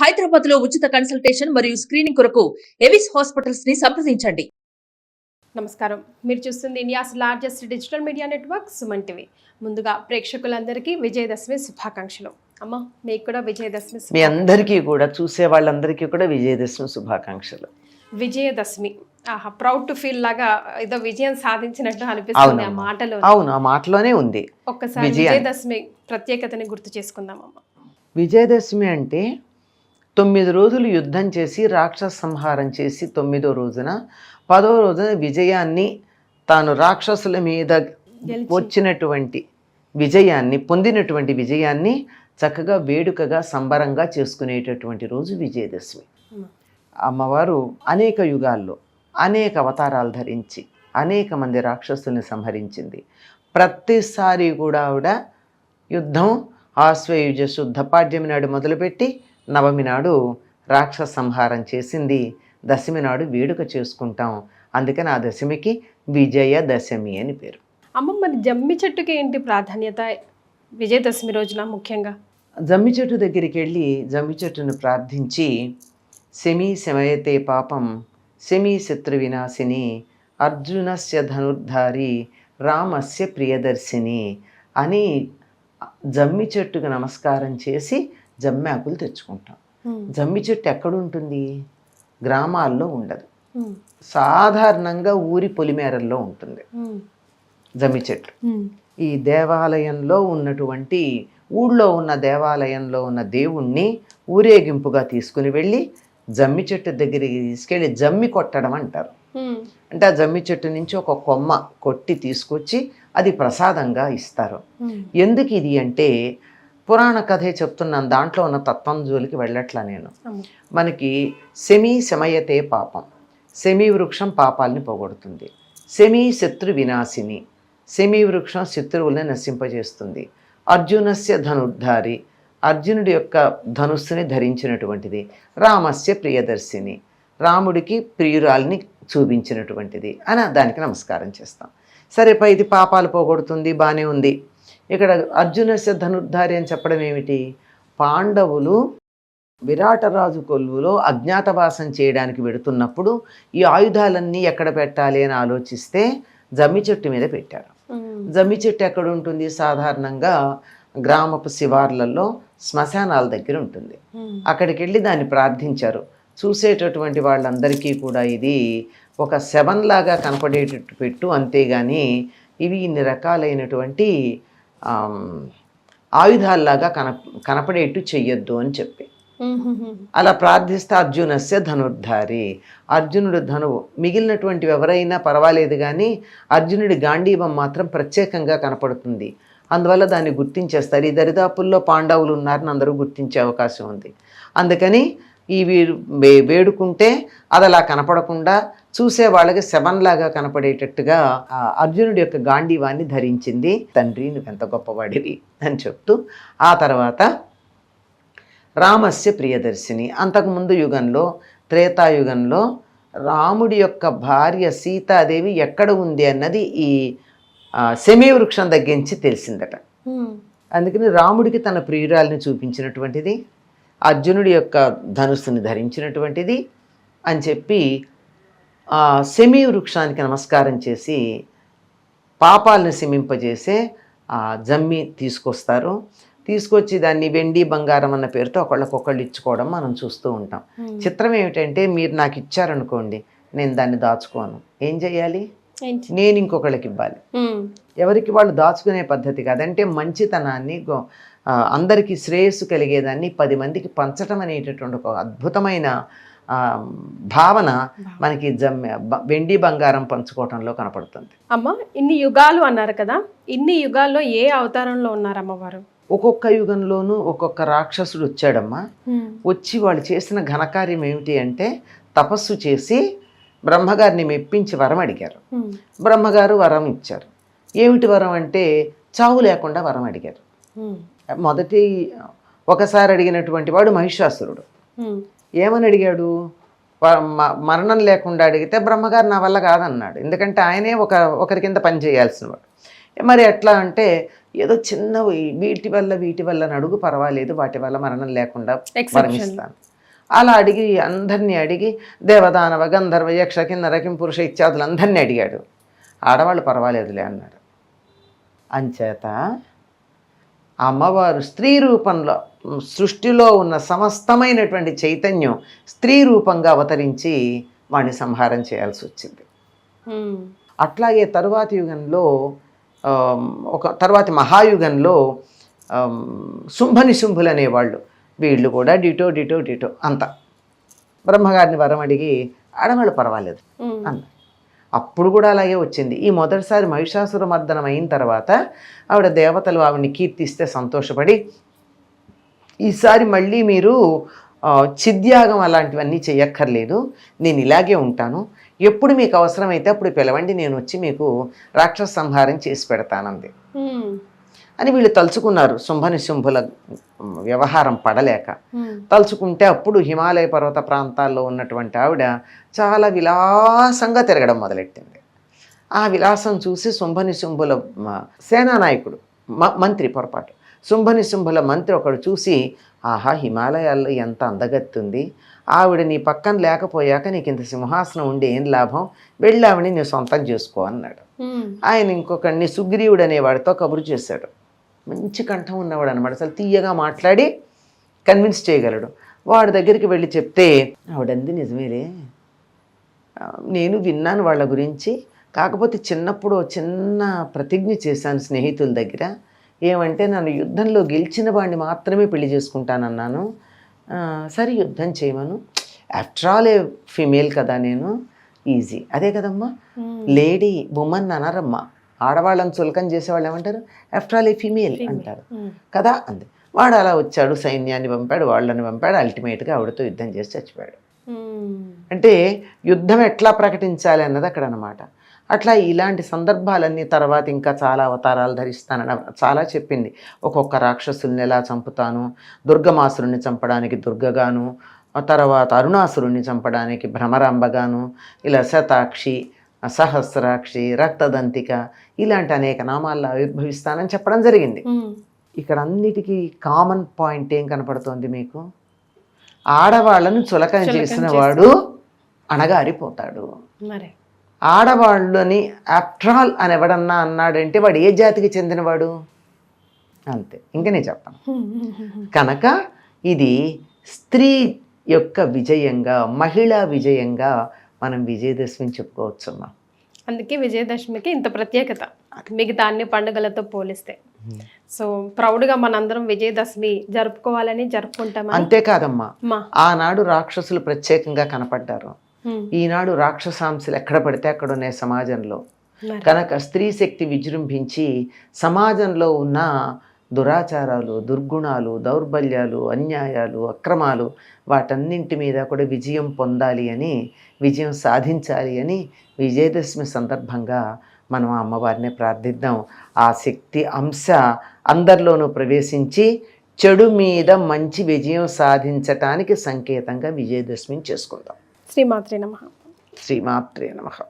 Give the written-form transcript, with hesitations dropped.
హైదరాబాద్ లో ఉచిత కన్సల్టేషన్ మరియు స్క్రీనింగ్ కొరకు ఎవిస్ హాస్పిటల్స్ ని సంప్రదించండి. నమస్కారం, మీరు చూస్తుంది India's largest digital media network Suman TV. ముందుగా ప్రేక్షకులందరికీ విజయదశమి శుభాకాంక్షలు. అమ్మ, మీకు కూడా విజయదశమి. మీ అందరికీ కూడా, చూసే వాళ్ళందరికీ కూడా విజయదశమి శుభాకాంక్షలు. విజయదశమి, ఆహా, ప్రౌడ్ టు ఫీల్ లాగా ఏదో విజయం సాధించినట్టు అనిపిస్తుంది ఆ మాటలో. అవును, ఆ మాటలోనే ఉంది. ఒక్కసారి విజయదశమి ప్రత్యేకతని గుర్తు చేసుకుందాం అమ్మ. విజయదశమి అంటే 9 రోజులు యుద్ధం చేసి రాక్షస సంహారం చేసి 9వ రోజున 10వ రోజున విజయాన్ని, తాను రాక్షసుల మీద వచ్చినటువంటి విజయాన్ని, పొందినటువంటి విజయాన్ని చక్కగా వేడుకగా సంబరంగా చేసుకునేటటువంటి రోజు విజయదశమి. అమ్మవారు అనేక యుగాల్లో అనేక అవతారాలు ధరించి అనేక మంది రాక్షసుల్ని సంహరించింది. ప్రతిసారి కూడా ఆవిడ యుద్ధం ఆశ్వయుజ శుద్ధ పాడ్యమి నాడు మొదలుపెట్టి నవమి నాడు రాక్షస సంహారం చేసింది. దశమి నాడు వేడుక చేసుకుంటాం. అందుకని ఆ దశమికి విజయదశమి అని పేరు. అమ్మ, మరి జమ్మి చెట్టుకి ఏంటి ప్రాధాన్యత విజయదశమి రోజున? ముఖ్యంగా జమ్మి చెట్టు దగ్గరికి వెళ్ళి జమ్మి చెట్టును ప్రార్థించి, శమీ శమయతే పాపం శమీ శత్రు వినాశిని అర్జునస్య ధనుర్ధారి రామస్య ప్రియదర్శిని అని జమ్మి చెట్టుకు నమస్కారం చేసి జమ్మి ఆకులు తెచ్చుకుంటాం. జమ్మి చెట్టు ఎక్కడుంటుంది? గ్రామాల్లో ఉండదు, సాధారణంగా ఊరి పొలిమేరల్లో ఉంటుంది జమ్మి చెట్టు. ఈ దేవాలయంలో ఉన్నటువంటి, ఊళ్ళో ఉన్న దేవాలయంలో ఉన్న దేవుణ్ణి ఊరేగింపుగా తీసుకుని వెళ్ళి జమ్మి చెట్టు దగ్గరికి తీసుకెళ్ళి జమ్మి కొట్టడం అంటారు. అంటే ఆ జమ్మి చెట్టు నుంచి ఒక కొమ్మ కొట్టి తీసుకొచ్చి అది ప్రసాదంగా ఇస్తారు. ఎందుకు ఇది అంటే, పురాణ కథే చెప్తున్నాను, దాంట్లో ఉన్న తత్వం జోలికి వెళ్ళట్లా నేను. మనకి శమీ శమయతే పాపం, శమీ వృక్షం పాపాలని పోగొడుతుంది. శమీ శత్రు వినాశిని, శమీ వృక్షం శత్రువుల్ని నశింపజేస్తుంది. అర్జునస్య ధనుర్ధారి, అర్జునుడి యొక్క ధనుస్సుని ధరించినటువంటిది. రామస్య ప్రియదర్శిని, రాముడికి ప్రియురాల్ని చూపించినటువంటిది అని దానికి నమస్కారం చేస్తాం. సరే, ఇది పాపాలు పోగొడుతుంది, బాగానే ఉంది. ఇక్కడ అర్జునస్య ధనుర్ధారి అని చెప్పడం ఏమిటి? పాండవులు విరాటరాజు కొలువులో అజ్ఞాతవాసం చేయడానికి వెడుతున్నప్పుడు ఈ ఆయుధాలన్నీ ఎక్కడ పెట్టాలి అని ఆలోచిస్తే జమ్మి చెట్టు మీద పెట్టారు. జమ్మి చెట్టు ఎక్కడ ఉంటుంది? సాధారణంగా గ్రామపు శివార్లలో శ్మశానాల దగ్గర ఉంటుంది. అక్కడికి వెళ్ళి దాన్ని ప్రార్థించారు. చూసేటటువంటి వాళ్ళందరికీ కూడా ఇది ఒక శవంలాగా కనపడేటట్టు పెట్టు, అంతేగాని ఇవి ఇన్ని రకాలైనటువంటి ఆయుధాల్లాగా కనపడేట్టు చెయ్యొద్దు అని చెప్పి అలా ప్రార్థిస్తే అర్జునస్య ధనుర్ధారి, అర్జునుడు ధనువు. మిగిలినటువంటివి ఎవరైనా పర్వాలేదు, కానీ అర్జునుడి గాంధీవం మాత్రం ప్రత్యేకంగా కనపడుతుంది. అందువల్ల దాన్ని గుర్తించేస్తారు. ఈ దరిదాపుల్లో పాండవులు ఉన్నారని అందరూ గుర్తించే అవకాశం ఉంది. అందుకని ఇవి వేడుకుంటే అది అలా కనపడకుండా చూసే వాళ్ళకి శవంలాగా కనపడేటట్టుగా అర్జునుడి యొక్క గాంధీవాన్ని ధరించింది. తండ్రి, నువ్వెంత గొప్పవాడివి అని చెప్తూ, ఆ తర్వాత రామస్య ప్రియదర్శిని. అంతకుముందు యుగంలో, త్రేతాయుగంలో రాముడి యొక్క భార్య సీతాదేవి ఎక్కడ ఉంది అన్నది ఈ శమీ వృక్షం దగ్గరించి తెలిసిందట. అందుకని రాముడికి తన ప్రియురాల్ని చూపించినటువంటిది, అర్జునుడి యొక్క ధనుస్సుని ధరించినటువంటిది అని చెప్పి శమీ వృక్షానికి నమస్కారం చేసి పాపాలను శమింపజేసే జమ్మి తీసుకొస్తారు. తీసుకొచ్చి దాన్ని వెండి బంగారం అన్న పేరుతో ఒకళ్ళకొకళ్ళు ఇచ్చుకోవడం మనం చూస్తూ ఉంటాం. చిత్రం ఏమిటంటే, మీరు నాకు ఇచ్చారనుకోండి, నేను దాన్ని దాచుకోను. ఏం చెయ్యాలి? నేను ఇంకొకళ్ళకి ఇవ్వాలి. ఎవరికి వాళ్ళు దాచుకునే పద్ధతి కాదంటే, మంచితనాన్ని, అందరికీ శ్రేయస్సు కలిగేదాన్ని 10 మందికి పంచటం అనేటటువంటి ఒక అద్భుతమైన భావన మనకి వెండి బంగారం పంచుకోవటంలో కనపడుతుంది. అమ్మ, ఇన్ని యుగాలు అన్నారు కదా, ఇన్ని యుగాల్లో ఏ అవతారంలో ఉన్నారు అమ్మవారు? ఒక్కొక్క యుగంలోనూ ఒక్కొక్క రాక్షసుడు వచ్చాడమ్మా. వచ్చి వాళ్ళు చేసిన ఘనకార్యం ఏమిటి అంటే, తపస్సు చేసి బ్రహ్మగారిని మెప్పించి వరం అడిగారు. బ్రహ్మగారు వరం ఇచ్చారు. ఏమిటి వరం అంటే, చావు లేకుండా వరం అడిగారు. మొదటి ఒకసారి అడిగినటువంటి వాడు మహిషాసురుడు. ఏమని అడిగాడు? మరణం లేకుండా అడిగితే బ్రహ్మగారు నా వల్ల కాదన్నాడు. ఎందుకంటే ఆయనే ఒకరి కింద పని చేయాల్సిన వాడు. మరి ఎట్లా అంటే, ఏదో చిన్న వీటి వల్ల అని అడుగు, పర్వాలేదు, వాటి వల్ల మరణం లేకుండా మరణిస్తాను. అలా అడిగి అందరినీ అడిగి దేవదానవ గంధర్వ యక్ష కిన్నర కింపురుష ఇత్యాదులు అందరినీ అడిగాడు. ఆడవాళ్ళు పర్వాలేదులే అన్నారు. అంచేత అమ్మవారు స్త్రీ రూపంలో సృష్టిలో ఉన్న సమస్తమైనటువంటి చైతన్యం స్త్రీ రూపంగా అవతరించి వాడిని సంహారం చేయాల్సి వచ్చింది. అట్లాగే తరువాతి యుగంలో తరువాతి మహాయుగంలో శుంభనిశుంభులు అనేవాళ్ళు, వీళ్ళు కూడా డిటో డిటో డిటో అంత బ్రహ్మగారిని వరం అడిగి ఆడవాళ్ళు పర్వాలేదు అన్న. అప్పుడు కూడా అలాగే వచ్చింది. ఈ మొదటిసారి మహిషాసుర మర్దనం అయిన తర్వాత ఆవిడ దేవతలు ఆవిడని కీర్తిస్తే సంతోషపడి, ఈసారి మళ్ళీ మీరు చిద్యాగం అలాంటివన్నీ చెయ్యక్కర్లేదు, నేను ఇలాగే ఉంటాను, ఎప్పుడు మీకు అవసరమైతే అప్పుడు పిలవండి, నేను వచ్చి మీకు రాక్షస సంహారం చేసి పెడతానంది అని వీళ్ళు తలుచుకున్నారు. శుంభనిశుంభుల వ్యవహారం పడలేక తలుచుకుంటే అప్పుడు హిమాలయ పర్వత ప్రాంతాల్లో ఉన్నటువంటి ఆవిడ చాలా విలాసంగా తిరగడం మొదలెట్టింది. ఆ విలాసం చూసి శుంభనిశుంభుల సేనానాయకుడు మంత్రి పొరపాటు శుంభనిశుంభుల మంత్రి ఒకడు చూసి, ఆహా, హిమాలయాల్లో ఎంత అందగత్తుంది, ఆవిడ నీ పక్కన లేకపోయాక నీకు ఇంత సింహాసనం ఉండి ఏం లాభం, వెళ్ళి ఆవిడని నీ సొంతం చేసుకో అన్నాడు. ఆయన ఇంకొకడిని సుగ్రీవుడు అనేవాడితో కబురు చేశాడు. మంచి కంఠం ఉన్నవాడు అనమాట, అసలు తీయగా మాట్లాడి కన్విన్స్ చేయగలడు. వాడి దగ్గరికి వెళ్ళి చెప్తే ఆవిడంది, నిజమేలే, నేను విన్నాను వాళ్ళ గురించి, కాకపోతే చిన్నప్పుడు చిన్న ప్రతిజ్ఞ చేశాను స్నేహితుల దగ్గర, ఏమంటే నన్ను యుద్ధంలో గెలిచిన వాడిని మాత్రమే పెళ్లి చేసుకుంటానన్నాను. సరే యుద్ధం చేయమను, ఆఫ్టర్ ఆల్ ఏ ఫీమేల్ కదా నేను, ఈజీ, అదే కదమ్మా, లేడీ ఉమెన్ అనరమ్మా, ఆడవాళ్ళని చులకం చేసేవాళ్ళు ఏమంటారు, ఆఫ్టర్ ఆల్ ఏ ఫీమేల్ అంటారు కదా అంది. వాడు అలా వచ్చాడు, సైన్యాన్ని పంపాడు, వాళ్ళని పంపాడు, అల్టిమేట్గా ఆవిడతో యుద్ధం చేసి చచ్చిపోయాడు. అంటే యుద్ధం ఎట్లా ప్రకటించాలి అన్నది అక్కడ అనమాట. అట్లా ఇలాంటి సందర్భాలన్నీ తర్వాత ఇంకా చాలా అవతారాలు ధరిస్తానని చాలా చెప్పింది. ఒక్కొక్క రాక్షసుల్ని ఎలా చంపుతాను, దుర్గమాసురుణ్ణి చంపడానికి దుర్గగాను, తర్వాత అరుణాసురుణ్ణి చంపడానికి భ్రమరాంబగాను, ఇలా శతాక్షి, సహస్రాక్షి, రక్తదంతిక, ఇలాంటి అనేక నామాల్లో ఆవిర్భవిస్తానని చెప్పడం జరిగింది. ఇక్కడ అన్నిటికీ కామన్ పాయింట్ ఏం కనపడుతోంది మీకు, ఆడవాళ్ళను చులకన చేసిన వాడు అణగారిపోతాడు. ఆడవాళ్ళని ఆఫ్టర్ ఆల్ అని ఎవడన్నా అన్నాడంటే వాడు ఏ జాతికి చెందినవాడు, అంతే, ఇంక నేను చెప్పను. కనుక ఇది స్త్రీ యొక్క విజయంగా, మహిళా విజయంగా మనం విజయదశమిని చెప్పుకోవచ్చమ్మా. అందుకే విజయదశమికి ఇంత ప్రత్యేకత మిగతా అన్ని పండుగలతో పోలిస్తే. సో ప్రౌడ్గా మనందరం విజయదశమి జరుపుకోవాలని జరుపుకుంటాం. అంతేకాదమ్మా, ఆనాడు రాక్షసులు ప్రత్యేకంగా కనపడ్డారు, ఈనాడు రాక్షసాంశలు ఎక్కడ పడితే అక్కడ ఉన్నాయి సమాజంలో. కనుక స్త్రీ శక్తి విజృంభించి సమాజంలో ఉన్న దురాచారాలు, దుర్గుణాలు, దౌర్బల్యాలు, అన్యాయాలు, అక్రమాలు, వాటన్నింటి మీద కూడా విజయం పొందాలి అని, విజయం సాధించాలి అని విజయదశమి సందర్భంగా మనం అమ్మవారిని ప్రార్థిద్దాం. ఆ శక్తి అంశ అందరిలోనూ ప్రవేశించి చెడు మీద మంచి విజయం సాధించటానికి సంకేతంగా విజయదశమిని చేసుకుందాం. శ్రీమాత్రే నమః. శ్రీమాత్రే నమః.